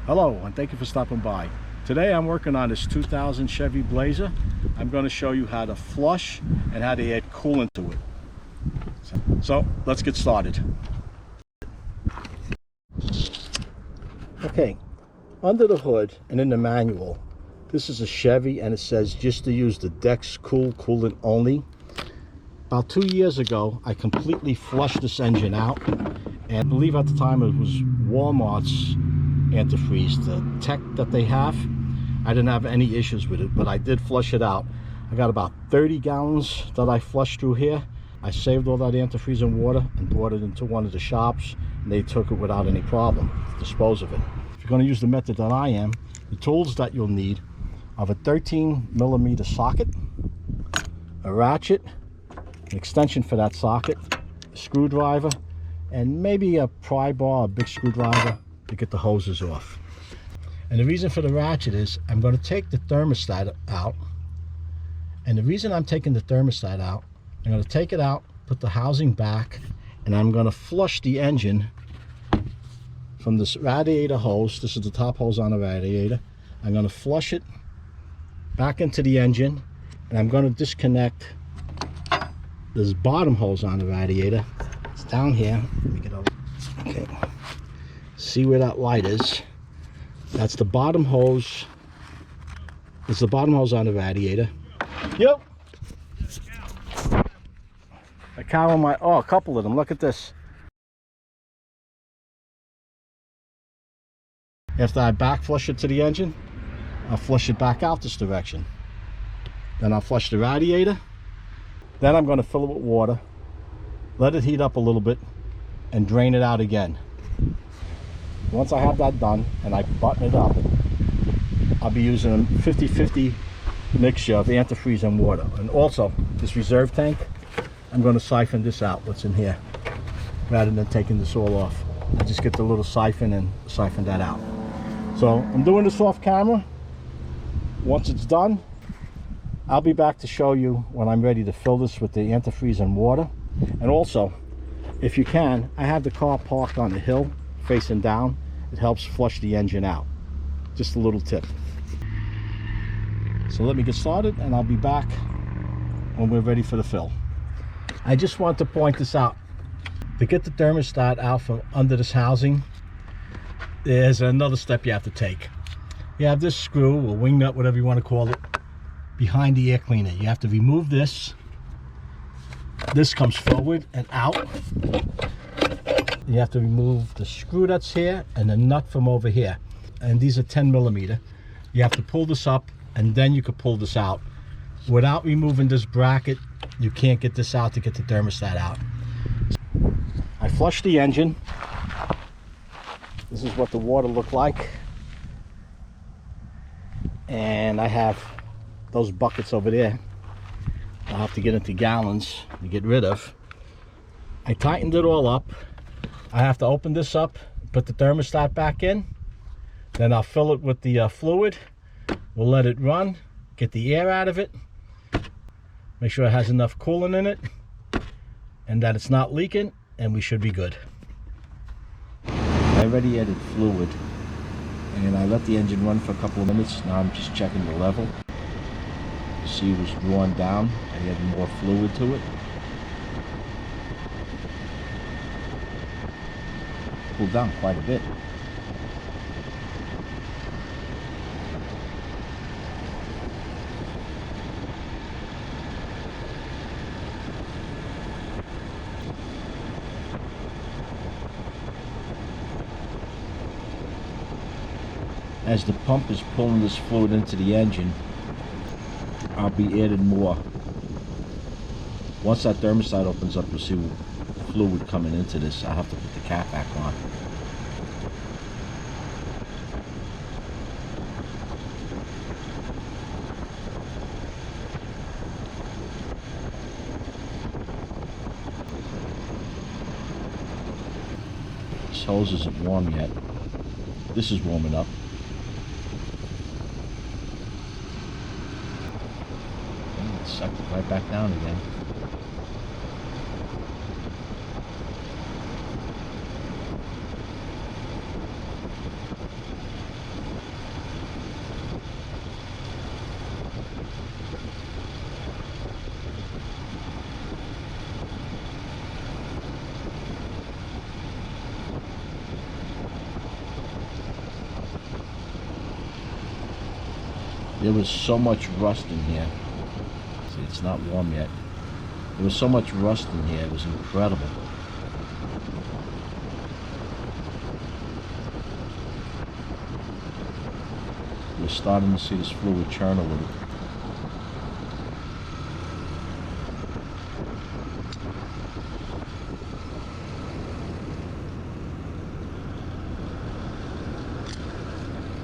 Hello, and thank you for stopping by. Today I'm working on this 2000 Chevy Blazer. I'm going to show you how to flush and how to add coolant to it. So let's get started. Okay, under the hood and in the manual, this is a Chevy and it says just to use the Dex Cool coolant only. About 2 years ago, I completely flushed this engine out, and I believe at the time it was Walmart's antifreeze, the tech that they have. I didn't have any issues with it, but I did flush it out. I got about 30 gallons that I flushed through here. I saved all that antifreeze and water and brought it into one of the shops, and they took it without any problem to dispose of it. If you're going to use the method that I am, the tools that you'll need are a 13mm socket, a ratchet, an extension for that socket, a screwdriver, and maybe a pry bar, a big screwdriver to get the hoses off. And the reason for the ratchet is I'm going to take the thermostat out, and the reason I'm taking the thermostat out, I'm going to take it out, put the housing back, and I'm going to flush the engine from this radiator hose. This is the top hose on the radiator. I'm going to flush it back into the engine, and I'm going to disconnect this bottom hose on the radiator. It's down here. Let me get over. Okay. See where that light is? That's the bottom hose. It's the bottom hose on the radiator. Yep. A cow on my, oh, a couple of them. Look at this. After I back flush it to the engine, I'll flush it back out this direction. Then I'll flush the radiator. Then I'm going to fill it with water, let it heat up a little bit, and drain it out again. Once I have that done and I button it up, I'll be using a 50-50 mixture of antifreeze and water. And also, this reserve tank, I'm going to siphon this out, what's in here, rather than taking this all off. I just get the little siphon and siphon that out. So I'm doing this off camera. Once it's done, I'll be back to show you when I'm ready to fill this with the antifreeze and water. And also, if you can, I have the car parked on the hill facing down. It helps flush the engine out. Just a little tip. So let me get started and I'll be back when we're ready for the fill. I just want to point this out. To get the thermostat out from under this housing, there's another step you have to take. You have this screw or wing nut, whatever you want to call it, behind the air cleaner. You have to remove this. This comes forward and out. You have to remove the screw that's here and the nut from over here. And these are 10mm. You have to pull this up and then you can pull this out. Without removing this bracket, you can't get this out to get the thermostat out. I flushed the engine. This is what the water looked like. And I have those buckets over there. I'll have to get into gallons to get rid of. I tightened it all up. I have to open this up, put the thermostat back in, then I'll fill it with the fluid. We'll let it run, get the air out of it, make sure it has enough coolant in it and that it's not leaking, and we should be good. I already added fluid and I let the engine run for a couple of minutes. Now I'm just checking the level. You see it was drawn down. I added more fluid to it. Cooled down quite a bit. As the pump is pulling this fluid into the engine, I'll be adding more. Once that thermostat opens up, you'll see fluid coming into this. I'll have to put the cap back on. This hose isn't warm yet. This is warming up. And it sucked it right back down again. There was so much rust in here. See, it's not warm yet. There was so much rust in here, it was incredible. We're starting to see this fluid churn a little.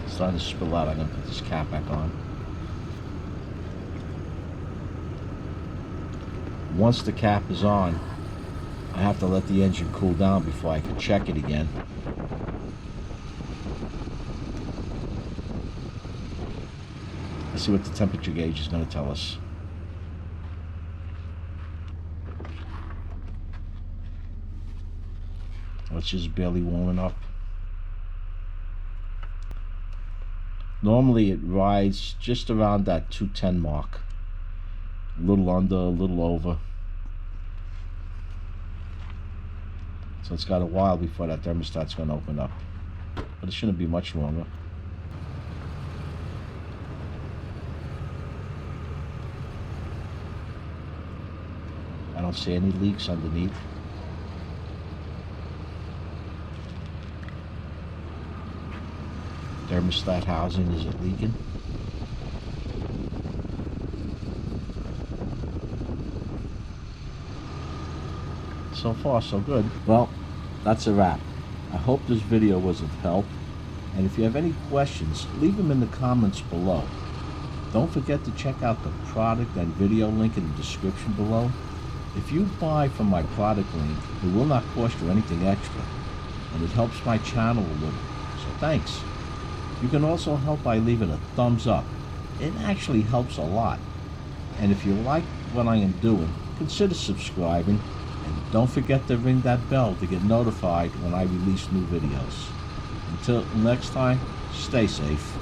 It's starting to spill out. I'm going to put this cap back on. Once the cap is on, I have to let the engine cool down before I can check it again. Let's see what the temperature gauge is going to tell us. It's just barely warming up. Normally it rides just around that 210 mark. A little under, a little over. So it's got a while before that thermostat's going to open up. But it shouldn't be much longer. I don't see any leaks underneath. Thermostat housing, is it leaking? So far so good. Well, that's a wrap. I hope this video was of help, and if you have any questions, leave them in the comments below. Don't forget to check out the product and video link in the description below. If you buy from my product link, it will not cost you anything extra, and it helps my channel a little, so thanks. You can also help by leaving a thumbs up. It actually helps a lot. And if you like what I am doing, consider subscribing, and don't forget to ring that bell to get notified when I release new videos. Until next time, stay safe.